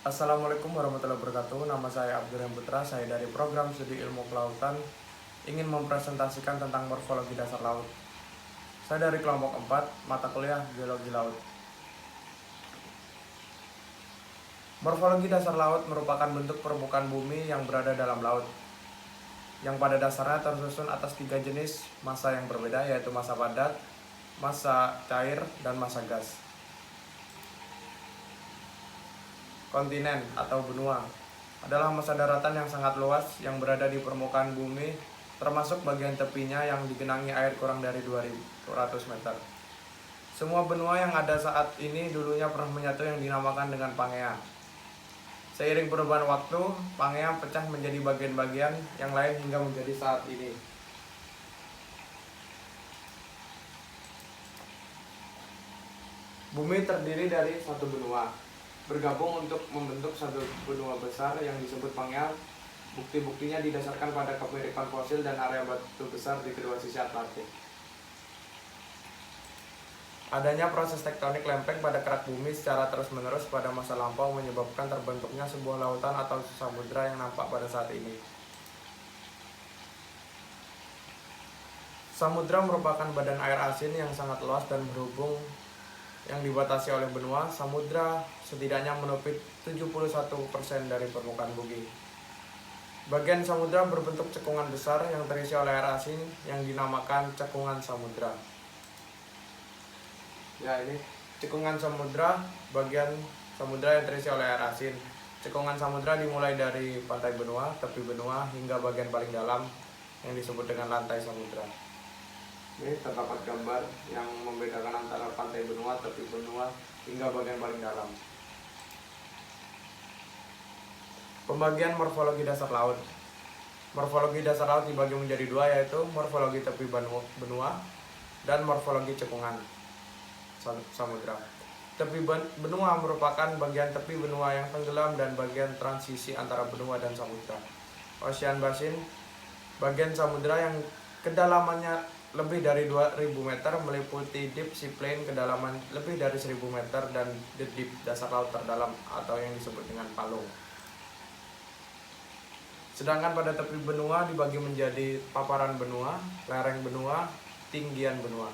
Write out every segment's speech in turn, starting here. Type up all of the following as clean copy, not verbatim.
Assalamualaikum warahmatullahi wabarakatuh. Nama saya Abdurrahim Putra. Saya dari program studi ilmu kelautan ingin mempresentasikan tentang morfologi dasar laut. Saya dari kelompok 4, mata kuliah Geologi Laut. Morfologi dasar laut merupakan bentuk permukaan bumi yang berada dalam laut, yang pada dasarnya tersusun atas 3 jenis massa yang berbeda, yaitu massa padat, massa cair, dan massa gas. Kontinen atau benua adalah massa daratan yang sangat luas yang berada di permukaan bumi, termasuk bagian tepinya yang digenangi air kurang dari 200 meter. Semua benua yang ada saat ini dulunya pernah menyatu yang dinamakan dengan Pangea. Seiring perubahan waktu, Pangea pecah menjadi bagian-bagian yang lain hingga menjadi saat ini. Bumi terdiri dari satu benua, bergabung untuk membentuk satu benua besar yang disebut Pangea. Bukti-buktinya didasarkan pada kemiripan fosil dan area batu besar di kedua sisi Atlantik. Adanya proses tektonik lempeng pada kerak bumi secara terus-menerus pada masa lampau menyebabkan terbentuknya sebuah lautan atau samudra yang nampak pada saat ini. Samudra merupakan badan air asin yang sangat luas dan berhubung yang dibatasi oleh benua. Samudra setidaknya menutupi 71% dari permukaan bumi. Bagian samudra berbentuk cekungan besar yang terisi oleh air asin yang dinamakan cekungan samudra. Ya, ini cekungan samudra, bagian samudra yang terisi oleh air asin. Cekungan samudra dimulai dari pantai benua, tepi benua, hingga bagian paling dalam yang disebut dengan lantai samudra. Ini terdapat gambar yang membedakan antara pantai benua, tepi benua, hingga bagian paling dalam. Pembagian morfologi dasar laut. Morfologi dasar laut dibagi menjadi dua, yaitu morfologi tepi benua dan morfologi cekungan samudra. Tepi benua merupakan bagian tepi benua yang tenggelam dan bagian transisi antara benua dan samudra. Ocean Basin, bagian samudra yang kedalamannya lebih dari 2000 meter, meliputi deep sea plain kedalaman lebih dari 1000 meter dan the deep dasar laut terdalam atau yang disebut dengan palung. Sedangkan pada tepi benua dibagi menjadi paparan benua, lereng benua, tinggian benua.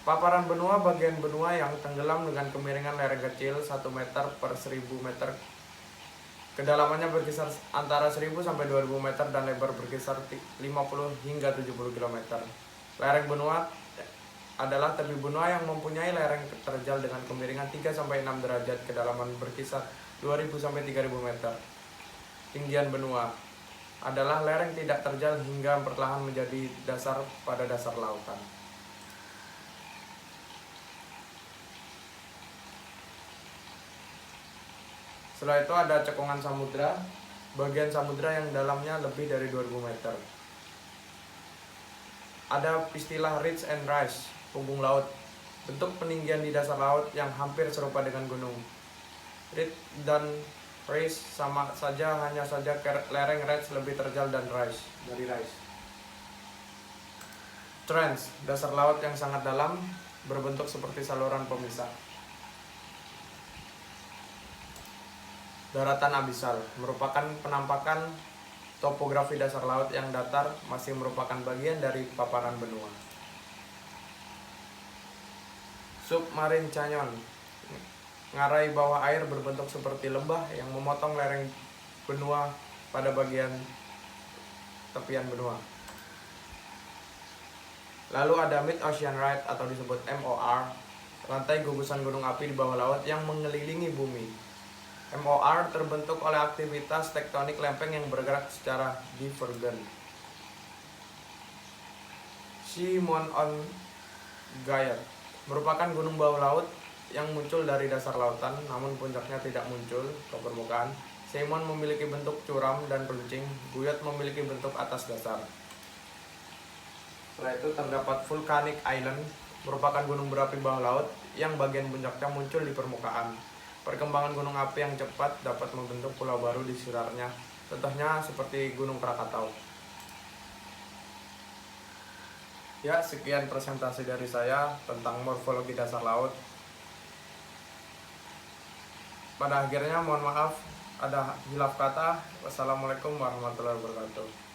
Paparan benua bagian benua yang tenggelam dengan kemiringan lereng kecil 1 meter per 1000 meter. Kedalamannya berkisar antara 1000 sampai 2000 meter dan lebar berkisar 50 hingga 70 km. Lereng benua adalah tepi benua yang mempunyai lereng terjal dengan kemiringan 3 sampai 6 derajat, kedalaman berkisar 2000 sampai 3000 meter. Tinggian benua adalah lereng tidak terjal hingga perlahan menjadi dasar pada dasar lautan. Setelah itu ada cekungan samudra, bagian samudra yang dalamnya lebih dari 2000 meter. Ada istilah ridge and rise, punggung laut, bentuk peninggian di dasar laut yang hampir serupa dengan gunung. Ridge dan rise sama saja, hanya saja lereng ridge lebih terjal dan rise dari rise. Trench, dasar laut yang sangat dalam, berbentuk seperti saluran pemisah. Daratan abisal merupakan penampakan topografi dasar laut yang datar, masih merupakan bagian dari paparan benua. Submarine canyon, ngarai bawah air berbentuk seperti lembah yang memotong lereng benua pada bagian tepian benua. Lalu ada mid ocean rise atau disebut MOR, rantai gugusan gunung api di bawah laut yang mengelilingi bumi. MOR terbentuk oleh aktivitas tektonik lempeng yang bergerak secara divergen. Simon on Guyot merupakan gunung bawah laut yang muncul dari dasar lautan, namun puncaknya tidak muncul ke permukaan. Simon memiliki bentuk curam dan runcing, Guyot memiliki bentuk atas dasar. Setelah itu terdapat Volcanic Island, merupakan gunung berapi bawah laut yang bagian puncaknya muncul di permukaan. Perkembangan gunung api yang cepat dapat membentuk pulau baru di sekitarnya, contohnya seperti Gunung Krakatau. Ya, sekian presentasi dari saya tentang morfologi dasar laut. pada akhirnya mohon maaf ada hilaf kata. Wassalamualaikum warahmatullahi wabarakatuh.